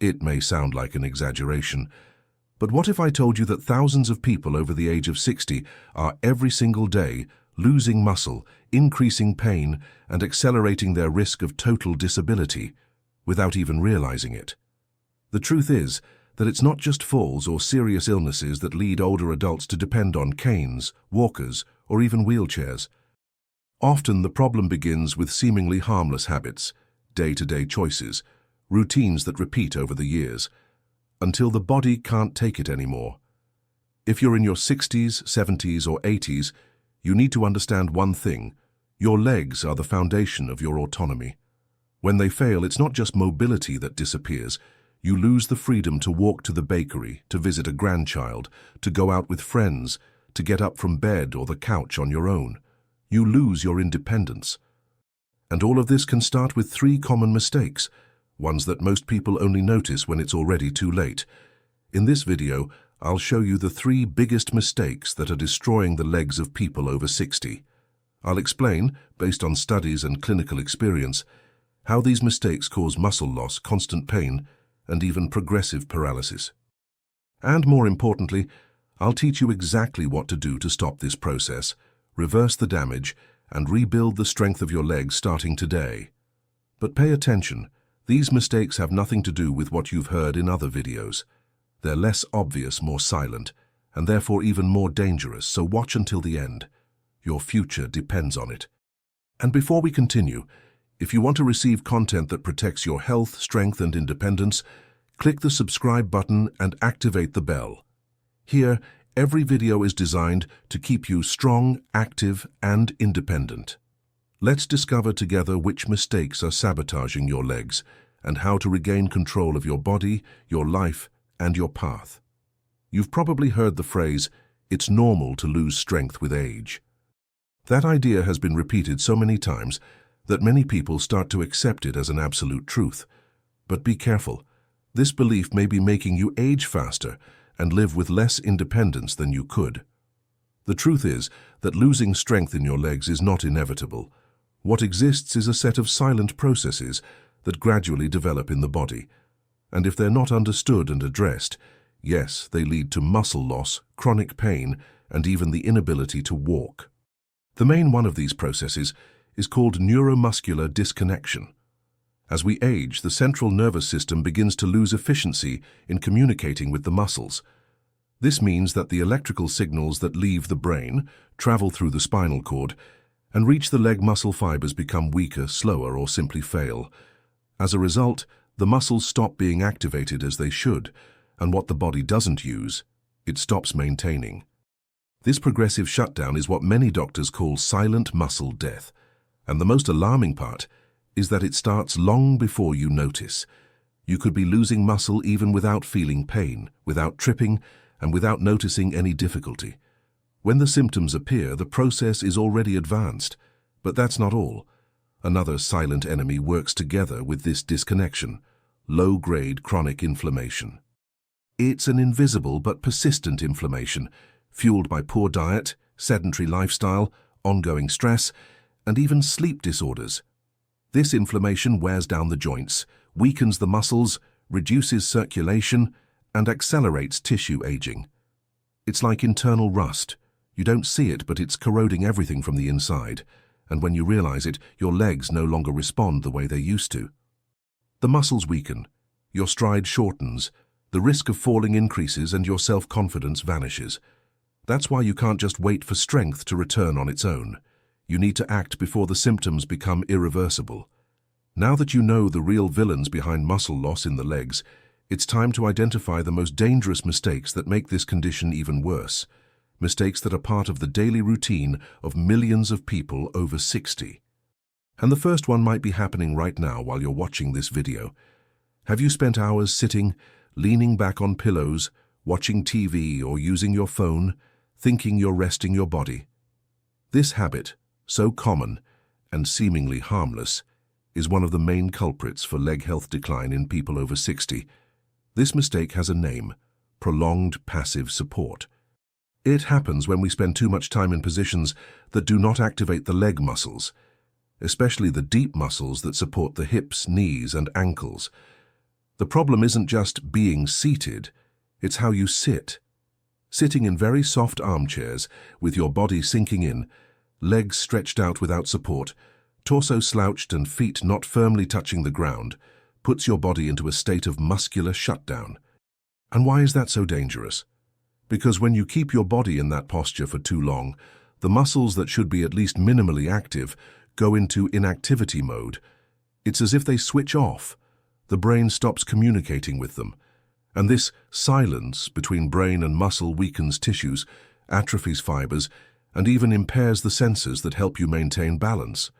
It may sound like an exaggeration, but what if I told you that thousands of people over the age of 60 are every single day losing muscle, increasing pain, and accelerating their risk of total disability without even realizing it? The truth is that it's not just falls or serious illnesses that lead older adults to depend on canes, walkers, or even wheelchairs. Often the problem begins with seemingly harmless habits, day-to-day choices, routines that repeat over the years, until the body can't take it anymore. If you're in your 60s, 70s, or 80s, you need to understand one thing: your legs are the foundation of your autonomy. When they fail, it's not just mobility that disappears. You lose the freedom to walk to the bakery, to visit a grandchild, to go out with friends, to get up from bed or the couch on your own. You lose your independence. And all of this can start with 3 common mistakes, ones that most people only notice when it's already too late. In this video, I'll show you the 3 biggest mistakes that are destroying the legs of people over 60. I'll explain, based on studies and clinical experience, how these mistakes cause muscle loss, constant pain, and even progressive paralysis. And more importantly, I'll teach you exactly what to do to stop this process, reverse the damage, and rebuild the strength of your legs starting today. But pay attention, these mistakes have nothing to do with what you've heard in other videos. They're less obvious, more silent, and therefore even more dangerous, so watch until the end. Your future depends on it. And before we continue, if you want to receive content that protects your health, strength, and independence, click the subscribe button and activate the bell. Here, every video is designed to keep you strong, active, and independent. Let's discover together which mistakes are sabotaging your legs and how to regain control of your body, your life, and your path. You've probably heard the phrase, "It's normal to lose strength with age." That idea has been repeated so many times that many people start to accept it as an absolute truth. But be careful. This belief may be making you age faster and live with less independence than you could. The truth is that losing strength in your legs is not inevitable. What exists is a set of silent processes that gradually develop in the body. And if they're not understood and addressed, yes, they lead to muscle loss, chronic pain, and even the inability to walk. The main one of these processes is called neuromuscular disconnection. As we age, the central nervous system begins to lose efficiency in communicating with the muscles. This means that the electrical signals that leave the brain, travel through the spinal cord, and reach the leg muscle fibers become weaker, slower, or simply fail. As a result, the muscles stop being activated as they should, and what the body doesn't use, it stops maintaining. This progressive shutdown is what many doctors call silent muscle death. And the most alarming part is that it starts long before you notice. You could be losing muscle even without feeling pain, without tripping, and without noticing any difficulty. When the symptoms appear, the process is already advanced. But that's not all. Another silent enemy works together with this disconnection: low-grade chronic inflammation. It's an invisible but persistent inflammation, fueled by poor diet, sedentary lifestyle, ongoing stress, and even sleep disorders. This inflammation wears down the joints, weakens the muscles, reduces circulation, and accelerates tissue aging. It's like internal rust. You don't see it, but it's corroding everything from the inside. And when you realize it, your legs no longer respond the way they used to. The muscles weaken, your stride shortens, the risk of falling increases, and your self-confidence vanishes. That's why you can't just wait for strength to return on its own. You need to act before the symptoms become irreversible. Now that you know the real villains behind muscle loss in the legs, it's time to identify the most dangerous mistakes that make this condition even worse. Mistakes that are part of the daily routine of millions of people over 60. And the first one might be happening right now while you're watching this video. Have you spent hours sitting, leaning back on pillows, watching TV or using your phone, thinking you're resting your body? This habit, so common and seemingly harmless, is one of the main culprits for leg health decline in people over 60. This mistake has a name: prolonged passive support. It happens when we spend too much time in positions that do not activate the leg muscles, especially the deep muscles that support the hips, knees, and ankles. The problem isn't just being seated, it's how you sit. Sitting in very soft armchairs, with your body sinking in, legs stretched out without support, torso slouched and feet not firmly touching the ground, puts your body into a state of muscular shutdown. And why is that so dangerous? Because when you keep your body in that posture for too long, the muscles that should be at least minimally active go into inactivity mode. It's as if they switch off. The brain stops communicating with them. And this silence between brain and muscle weakens tissues, atrophies fibers, and even impairs the senses that help you maintain balance.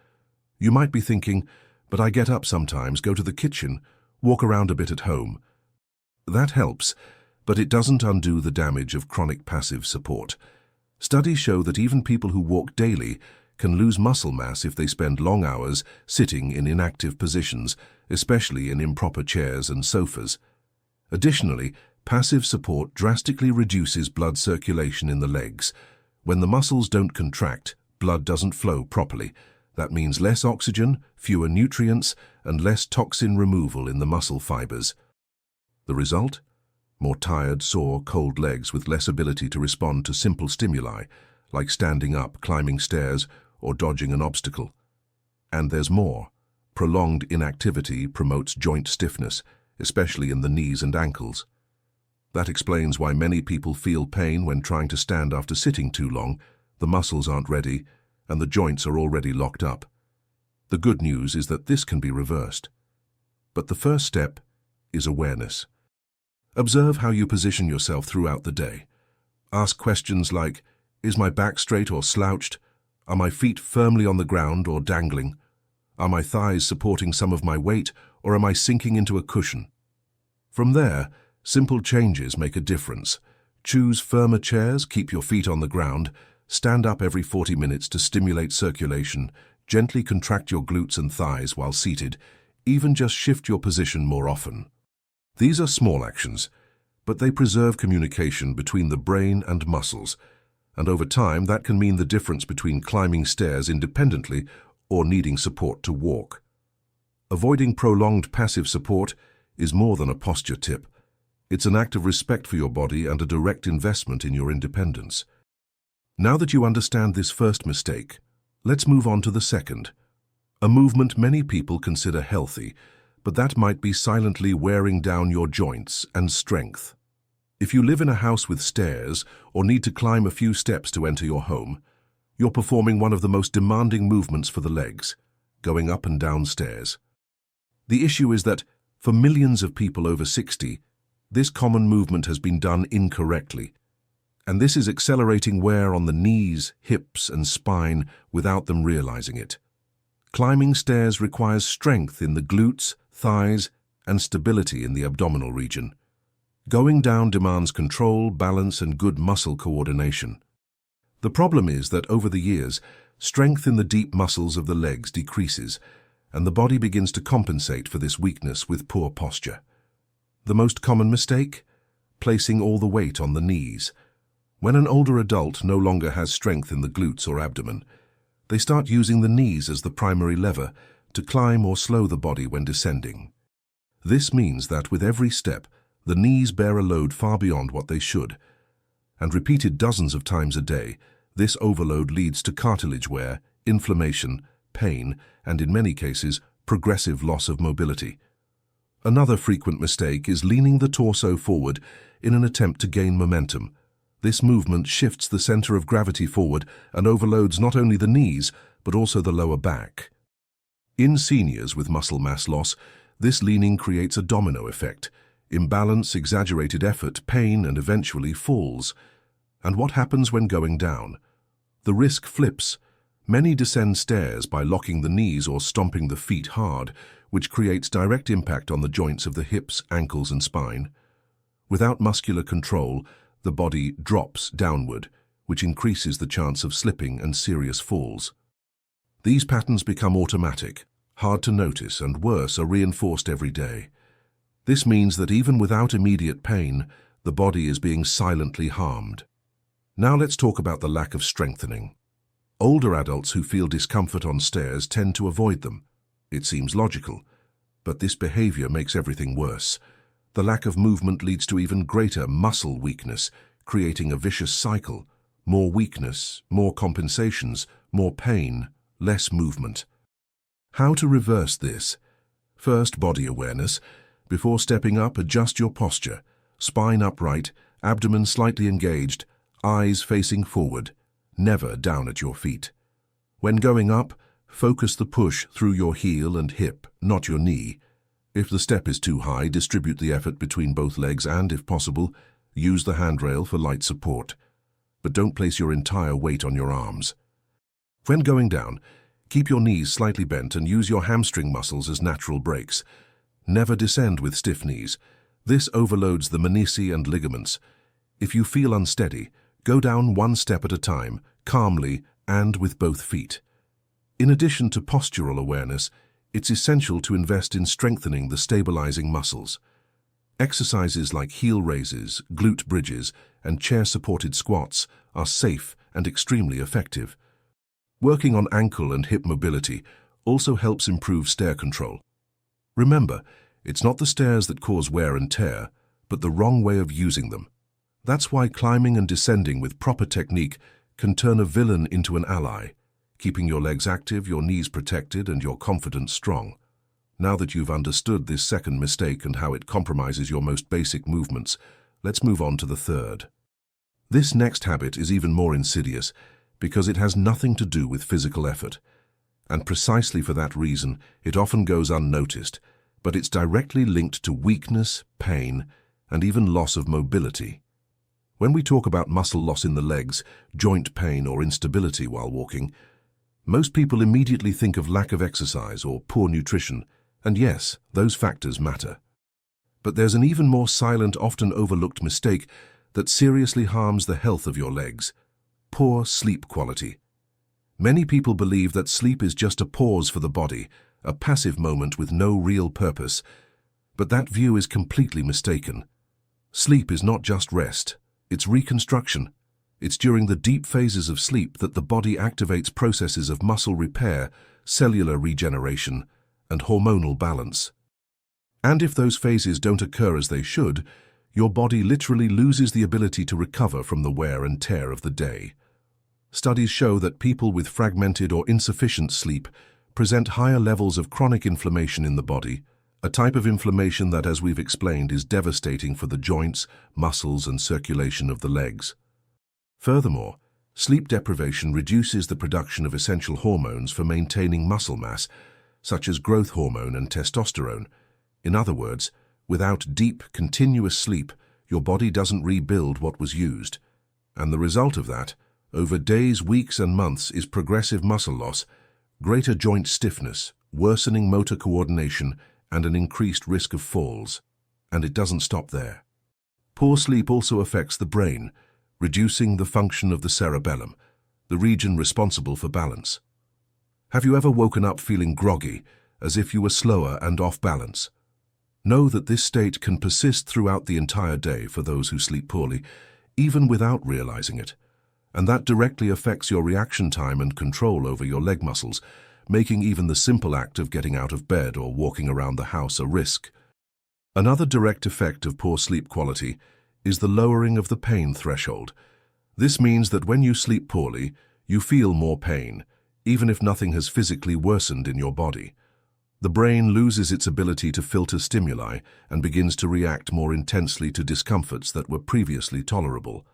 You might be thinking, but I get up sometimes, go to the kitchen, walk around a bit at home. That helps, but it doesn't undo the damage of chronic passive support. Studies show that even people who walk daily can lose muscle mass if they spend long hours sitting in inactive positions, especially in improper chairs and sofas. Additionally, passive support drastically reduces blood circulation in the legs. When the muscles don't contract, blood doesn't flow properly. That means less oxygen, fewer nutrients, and less toxin removal in the muscle fibers. The result? More tired, sore, cold legs with less ability to respond to simple stimuli, like standing up, climbing stairs, or dodging an obstacle. And there's more. Prolonged inactivity promotes joint stiffness, especially in the knees and ankles. That explains why many people feel pain when trying to stand after sitting too long. The muscles aren't ready, and the joints are already locked up. The good news is that this can be reversed. But the first step is awareness. Observe how you position yourself throughout the day. Ask questions like, is my back straight or slouched? Are my feet firmly on the ground or dangling? Are my thighs supporting some of my weight, or am I sinking into a cushion? From there, simple changes make a difference. Choose firmer chairs, keep your feet on the ground, stand up every 40 minutes to stimulate circulation, gently contract your glutes and thighs while seated, even just shift your position more often. These are small actions, but they preserve communication between the brain and muscles, and over time that can mean the difference between climbing stairs independently or needing support to walk. Avoiding prolonged passive support is more than a posture tip. It's an act of respect for your body and a direct investment in your independence. Now that you understand this first mistake, let's move on to the second. A movement many people consider healthy, but that might be silently wearing down your joints and strength. If you live in a house with stairs or need to climb a few steps to enter your home, you're performing one of the most demanding movements for the legs, going up and down stairs. The issue is that, for millions of people over 60, this common movement has been done incorrectly, and this is accelerating wear on the knees, hips, and spine without them realizing it. Climbing stairs requires strength in the glutes, thighs, and stability in the abdominal region. Going down demands control, balance, and good muscle coordination. The problem is that over the years, strength in the deep muscles of the legs decreases, and the body begins to compensate for this weakness with poor posture. The most common mistake? Placing all the weight on the knees. When an older adult no longer has strength in the glutes or abdomen, they start using the knees as the primary lever to climb or slow the body when descending. This means that with every step, the knees bear a load far beyond what they should, and repeated dozens of times a day, this overload leads to cartilage wear, inflammation, pain, and in many cases, progressive loss of mobility. Another frequent mistake is leaning the torso forward in an attempt to gain momentum. This movement shifts the center of gravity forward and overloads not only the knees, but also the lower back. In seniors with muscle mass loss, this leaning creates a domino effect: imbalance, exaggerated effort, pain, and eventually falls. And what happens when going down? The risk flips. Many descend stairs by locking the knees or stomping the feet hard, which creates direct impact on the joints of the hips, ankles, and spine. Without muscular control, the body drops downward, which increases the chance of slipping and serious falls. These patterns become automatic, hard to notice, and worse, are reinforced every day. This means that even without immediate pain, the body is being silently harmed. Now let's talk about the lack of strengthening. Older adults who feel discomfort on stairs tend to avoid them. It seems logical, but this behavior makes everything worse. The lack of movement leads to even greater muscle weakness, creating a vicious cycle. More weakness, more compensations, more pain, less movement. How to reverse this? First, body awareness. Before stepping up, adjust your posture. Spine upright, abdomen slightly engaged, eyes facing forward, never down at your feet. When going up, focus the push through your heel and hip, not your knee. If the step is too high, distribute the effort between both legs and, if possible, use the handrail for light support. But don't place your entire weight on your arms. When going down, keep your knees slightly bent and use your hamstring muscles as natural brakes. Never descend with stiff knees. This overloads the menisci and ligaments. If you feel unsteady, go down one step at a time, calmly and with both feet. In addition to postural awareness, it's essential to invest in strengthening the stabilizing muscles. Exercises like heel raises, glute bridges, and chair-supported squats are safe and extremely effective. Working on ankle and hip mobility also helps improve stair control. Remember, it's not the stairs that cause wear and tear, but the wrong way of using them. That's why climbing and descending with proper technique can turn a villain into an ally, keeping your legs active, your knees protected, and your confidence strong. Now that you've understood this second mistake and how it compromises your most basic movements, let's move on to the third. This next habit is even more insidious because it has nothing to do with physical effort. And precisely for that reason, it often goes unnoticed, but it's directly linked to weakness, pain, and even loss of mobility. When we talk about muscle loss in the legs, joint pain, or instability while walking, most people immediately think of lack of exercise or poor nutrition, and yes, those factors matter. But there's an even more silent, often overlooked mistake that seriously harms the health of your legs: poor sleep quality. Many people believe that sleep is just a pause for the body, a passive moment with no real purpose. But that view is completely mistaken. Sleep is not just rest, it's reconstruction. It's during the deep phases of sleep that the body activates processes of muscle repair, cellular regeneration, and hormonal balance. And if those phases don't occur as they should, your body literally loses the ability to recover from the wear and tear of the day. Studies show that people with fragmented or insufficient sleep present higher levels of chronic inflammation in the body, a type of inflammation that, as we've explained, is devastating for the joints, muscles, and circulation of the legs. Furthermore, sleep deprivation reduces the production of essential hormones for maintaining muscle mass, such as growth hormone and testosterone. In other words, without deep, continuous sleep, your body doesn't rebuild what was used. And the result of that, over days, weeks, and months, is progressive muscle loss, greater joint stiffness, worsening motor coordination, and an increased risk of falls. And it doesn't stop there. Poor sleep also affects the brain, reducing the function of the cerebellum, the region responsible for balance. Have you ever woken up feeling groggy, as if you were slower and off balance? Know that this state can persist throughout the entire day for those who sleep poorly, even without realizing it. And that directly affects your reaction time and control over your leg muscles, making even the simple act of getting out of bed or walking around the house a risk. Another direct effect of poor sleep quality is the lowering of the pain threshold. This means that when you sleep poorly, you feel more pain, even if nothing has physically worsened in your body. The brain loses its ability to filter stimuli and begins to react more intensely to discomforts that were previously tolerable.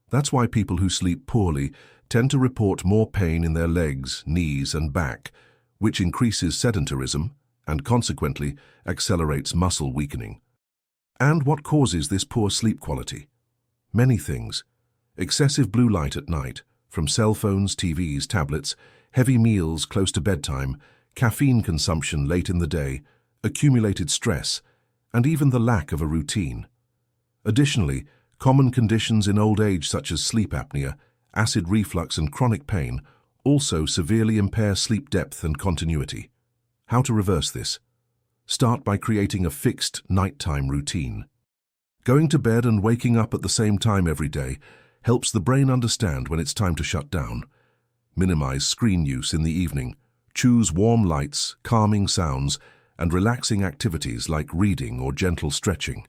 That's why people who sleep poorly tend to report more pain in their legs, knees, and back, which increases sedentarism and consequently accelerates muscle weakening. And what causes this poor sleep quality? Many things. Excessive blue light at night, from cell phones, TVs, tablets, heavy meals close to bedtime, caffeine consumption late in the day, accumulated stress, and even the lack of a routine. Additionally, common conditions in old age such as sleep apnea, acid reflux, and chronic pain also severely impair sleep depth and continuity. How to reverse this? Start by creating a fixed nighttime routine. Going to bed and waking up at the same time every day helps the brain understand when it's time to shut down. Minimize screen use in the evening. Choose warm lights, calming sounds, and relaxing activities like reading or gentle stretching.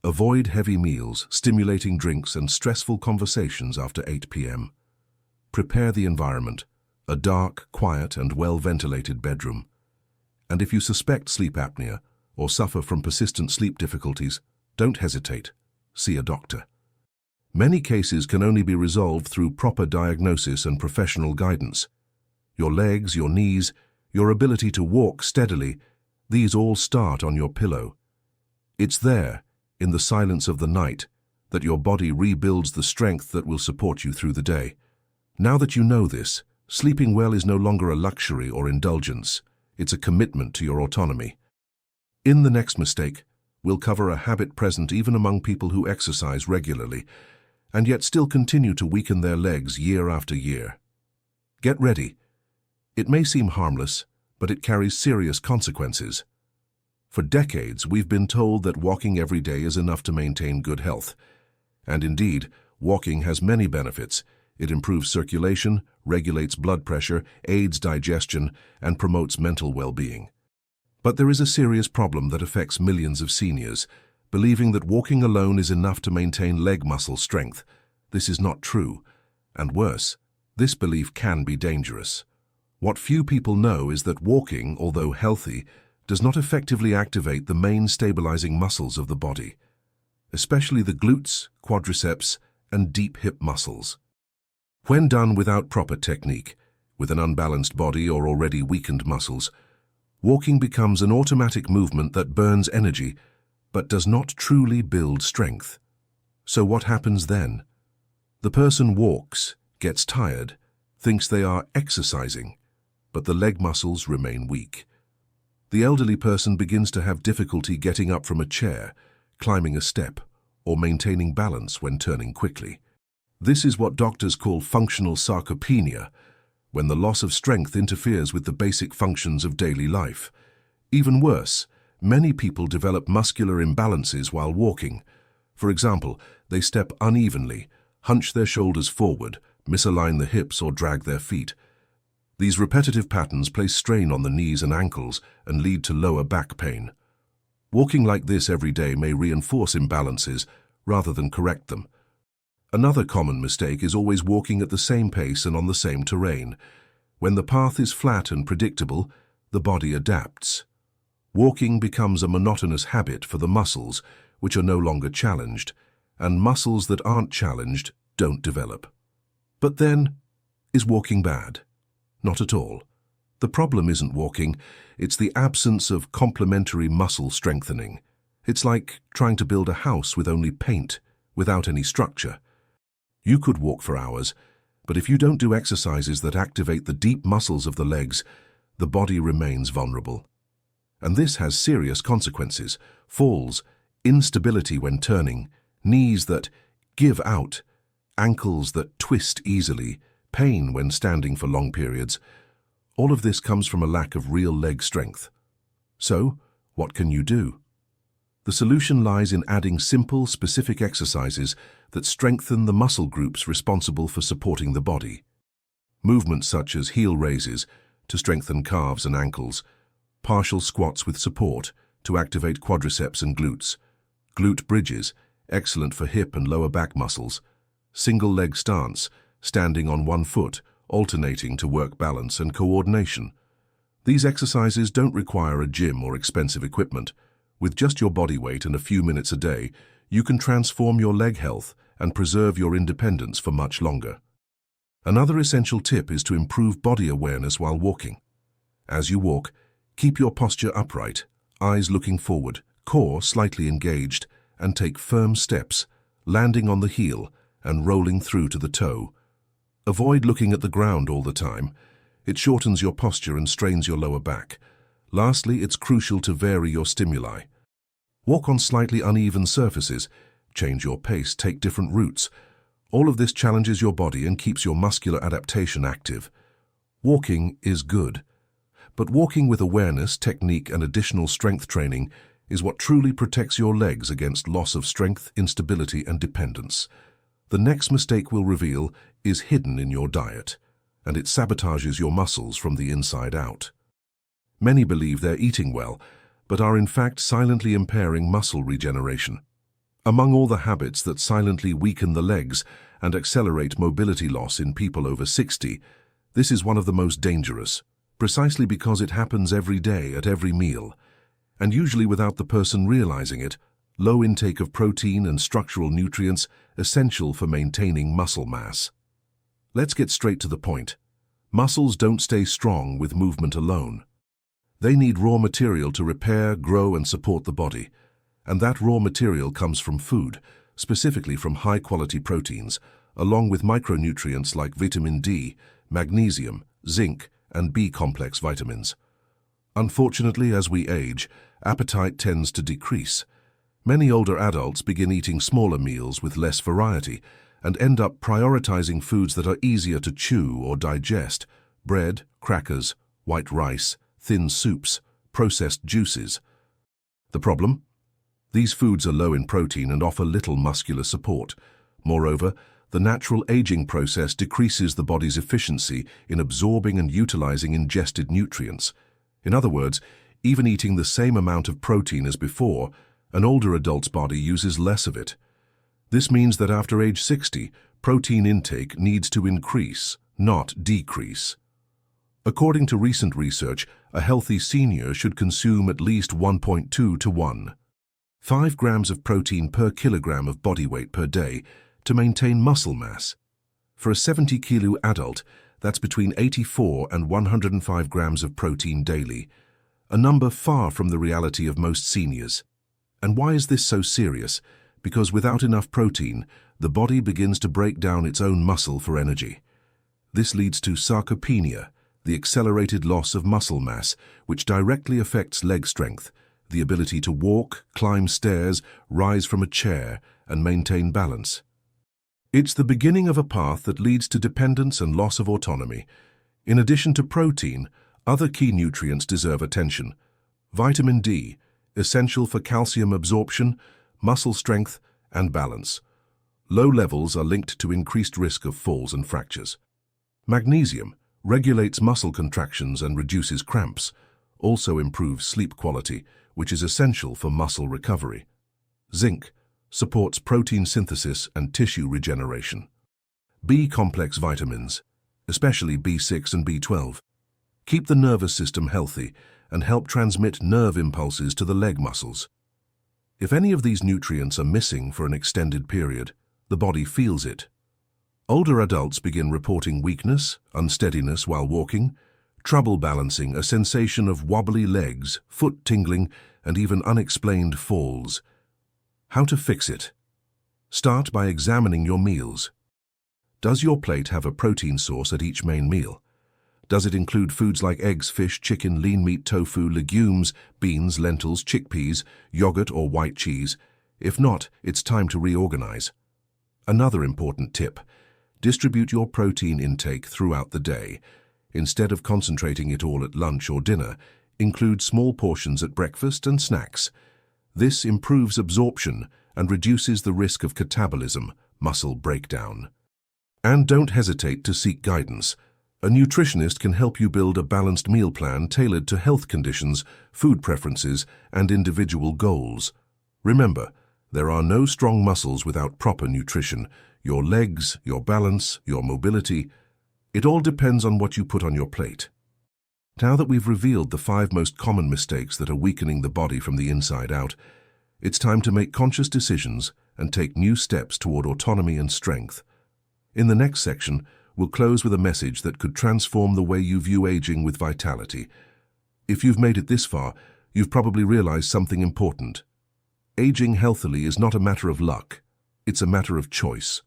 Avoid heavy meals, stimulating drinks, and stressful conversations after 8 p.m. Prepare the environment, a dark, quiet, and well-ventilated bedroom. And if you suspect sleep apnea or suffer from persistent sleep difficulties, don't hesitate. See a doctor. Many cases can only be resolved through proper diagnosis and professional guidance. Your legs, your knees, your ability to walk steadily, these all start on your pillow. It's there, in the silence of the night, that your body rebuilds the strength that will support you through the day. Now that you know this, sleeping well is no longer a luxury or indulgence. It's a commitment to your autonomy. In the next mistake, we'll cover a habit present even among people who exercise regularly, and yet still continue to weaken their legs year after year. Get ready. It may seem harmless, but it carries serious consequences. For decades, we've been told that walking every day is enough to maintain good health. And indeed, walking has many benefits. It improves circulation, regulates blood pressure, aids digestion, and promotes mental well-being. But there is a serious problem that affects millions of seniors, believing that walking alone is enough to maintain leg muscle strength. This is not true. And worse, this belief can be dangerous. What few people know is that walking, although healthy, does not effectively activate the main stabilizing muscles of the body, especially the glutes, quadriceps, and deep hip muscles. When done without proper technique, with an unbalanced body or already weakened muscles, walking becomes an automatic movement that burns energy, but does not truly build strength. So what happens then? The person walks, gets tired, thinks they are exercising, but the leg muscles remain weak. The elderly person begins to have difficulty getting up from a chair, climbing a step, or maintaining balance when turning quickly. This is what doctors call functional sarcopenia, when the loss of strength interferes with the basic functions of daily life. Even worse, many people develop muscular imbalances while walking. For example, they step unevenly, hunch their shoulders forward, misalign the hips, or drag their feet. These repetitive patterns place strain on the knees and ankles and lead to lower back pain. Walking like this every day may reinforce imbalances rather than correct them. Another common mistake is always walking at the same pace and on the same terrain. When the path is flat and predictable, the body adapts. Walking becomes a monotonous habit for the muscles, which are no longer challenged, and muscles that aren't challenged don't develop. But then, is walking bad? Not at all. The problem isn't walking, it's the absence of complementary muscle strengthening. It's like trying to build a house with only paint, without any structure. You could walk for hours, but if you don't do exercises that activate the deep muscles of the legs, the body remains vulnerable. And this has serious consequences: falls, instability when turning, knees that give out, ankles that twist easily, pain when standing for long periods. All of this comes from a lack of real leg strength. So, what can you do? The solution lies in adding simple, specific exercises that strengthen the muscle groups responsible for supporting the body. Movements such as heel raises to strengthen calves and ankles, partial squats with support to activate quadriceps and glutes, glute bridges, excellent for hip and lower back muscles, single leg stance, standing on one foot, alternating to work balance and coordination. These exercises don't require a gym or expensive equipment. With just your body weight and a few minutes a day, you can transform your leg health and preserve your independence for much longer. Another essential tip is to improve body awareness while walking. As you walk, keep your posture upright, eyes looking forward, core slightly engaged, and take firm steps, landing on the heel and rolling through to the toe. Avoid looking at the ground all the time. It shortens your posture and strains your lower back. Lastly, it's crucial to vary your stimuli. Walk on slightly uneven surfaces, change your pace, take different routes. All of this challenges your body and keeps your muscular adaptation active. Walking is good, but walking with awareness, technique, and additional strength training is what truly protects your legs against loss of strength, instability, and dependence. The next mistake we'll reveal is hidden in your diet, and it sabotages your muscles from the inside out. Many believe they're eating well, but are in fact silently impairing muscle regeneration. Among all the habits that silently weaken the legs and accelerate mobility loss in people over 60, this is one of the most dangerous, precisely because it happens every day at every meal, and usually without the person realizing it. Low intake of protein and structural nutrients essential for maintaining muscle mass. Let's get straight to the point. Muscles don't stay strong with movement alone. They need raw material to repair, grow, and support the body. And that raw material comes from food, specifically from high-quality proteins, along with micronutrients like vitamin D, magnesium, zinc, and B-complex vitamins. Unfortunately, as we age, appetite tends to decrease. Many older adults begin eating smaller meals with less variety and end up prioritizing foods that are easier to chew or digest: bread, crackers, white rice, thin soups, processed juices. The problem? These foods are low in protein and offer little muscular support. Moreover, the natural aging process decreases the body's efficiency in absorbing and utilizing ingested nutrients. In other words, even eating the same amount of protein as before, an older adult's body uses less of it. This means that after age 60, protein intake needs to increase, not decrease. According to recent research, a healthy senior should consume at least 1.2 to 1. 5 grams of protein per kilogram of body weight per day to maintain muscle mass. For a 70-kilo adult, that's between 84 and 105 grams of protein daily, a number far from the reality of most seniors. And why is this so serious? Because without enough protein, the body begins to break down its own muscle for energy. This leads to sarcopenia, the accelerated loss of muscle mass, which directly affects leg strength, the ability to walk, climb stairs, rise from a chair, and maintain balance. It's the beginning of a path that leads to dependence and loss of autonomy. In addition to protein, other key nutrients deserve attention. Vitamin D, essential for calcium absorption, muscle strength, and balance. Low levels are linked to increased risk of falls and fractures. Magnesium regulates muscle contractions and reduces cramps, also improves sleep quality, which is essential for muscle recovery. Zinc supports protein synthesis and tissue regeneration. B-complex vitamins, especially B6 and B12, keep the nervous system healthy and help transmit nerve impulses to the leg muscles. If any of these nutrients are missing for an extended period, the body feels it. Older adults begin reporting weakness, unsteadiness while walking, trouble balancing, a sensation of wobbly legs, foot tingling, and even unexplained falls. How to fix it? Start by examining your meals. Does your plate have a protein source at each main meal? Does it include foods like eggs, fish, chicken, lean meat, tofu, legumes, beans, lentils, chickpeas, yogurt, or white cheese? If not, it's time to reorganize. Another important tip: distribute your protein intake throughout the day. Instead of concentrating it all at lunch or dinner, include small portions at breakfast and snacks. This improves absorption and reduces the risk of catabolism, muscle breakdown. And don't hesitate to seek guidance. A nutritionist can help you build a balanced meal plan tailored to health conditions, food preferences, and individual goals. Remember, there are no strong muscles without proper nutrition. Your legs, your balance, your mobility, it all depends on what you put on your plate. Now that we've revealed the 5 most common mistakes that are weakening the body from the inside out, it's time to make conscious decisions and take new steps toward autonomy and strength. In the next section, we'll close with a message that could transform the way you view aging with vitality. If you've made it this far, you've probably realized something important. Aging healthily is not a matter of luck, it's a matter of choice.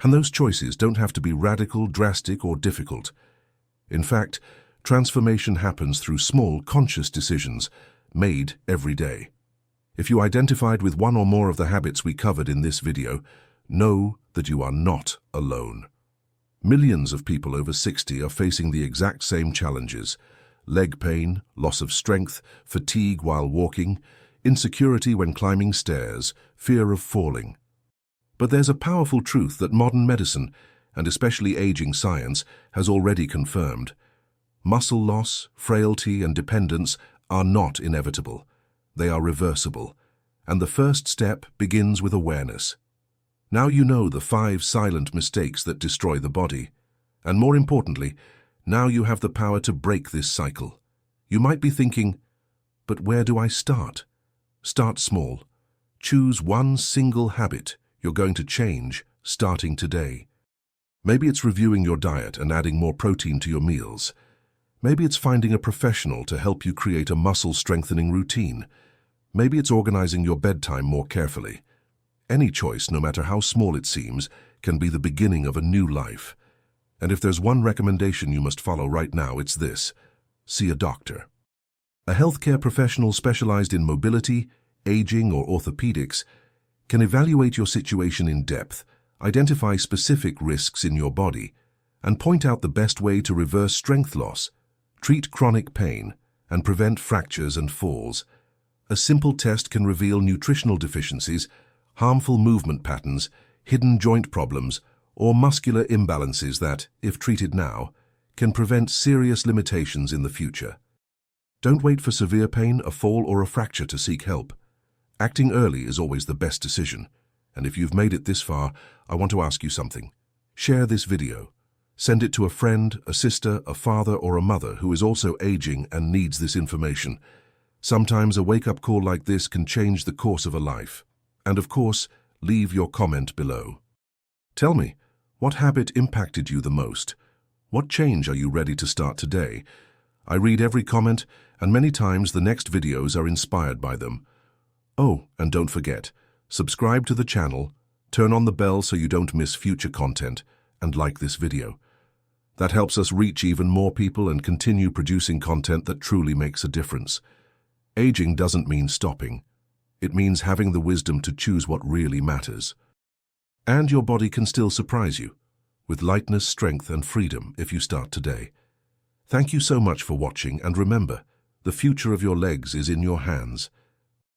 And those choices don't have to be radical, drastic, or difficult. In fact, transformation happens through small, conscious decisions made every day. If you identified with one or more of the habits we covered in this video, know that you are not alone. Millions of people over 60 are facing the exact same challenges: leg pain, loss of strength, fatigue while walking, insecurity when climbing stairs, fear of falling. But there's a powerful truth that modern medicine, and especially aging science, has already confirmed. Muscle loss, frailty, and dependence are not inevitable. They are reversible. And the first step begins with awareness. Now you know the 5 silent mistakes that destroy the body. And more importantly, now you have the power to break this cycle. You might be thinking, but where do I start? Start small. Choose one single habit you're going to change starting today. Maybe it's reviewing your diet and adding more protein to your meals. Maybe it's finding a professional to help you create a muscle-strengthening routine. Maybe it's organizing your bedtime more carefully. Any choice, no matter how small it seems, can be the beginning of a new life. And if there's one recommendation you must follow right now, it's this: see a doctor. A healthcare professional specialized in mobility, aging, or orthopedics can evaluate your situation in depth, identify specific risks in your body, and point out the best way to reverse strength loss, treat chronic pain, and prevent fractures and falls. A simple test can reveal nutritional deficiencies, harmful movement patterns, hidden joint problems, or muscular imbalances that, if treated now, can prevent serious limitations in the future. Don't wait for severe pain, a fall, or a fracture to seek help. Acting early is always the best decision. And if you've made it this far, I want to ask you something. Share this video. Send it to a friend, a sister, a father, or a mother who is also aging and needs this information. Sometimes a wake-up call like this can change the course of a life. And of course, leave your comment below. Tell me, what habit impacted you the most? What change are you ready to start today? I read every comment, and many times the next videos are inspired by them. Oh, and don't forget, subscribe to the channel, turn on the bell so you don't miss future content, and like this video. That helps us reach even more people and continue producing content that truly makes a difference. Aging doesn't mean stopping. It means having the wisdom to choose what really matters. And your body can still surprise you, with lightness, strength, and freedom if you start today. Thank you so much for watching, and remember, the future of your legs is in your hands.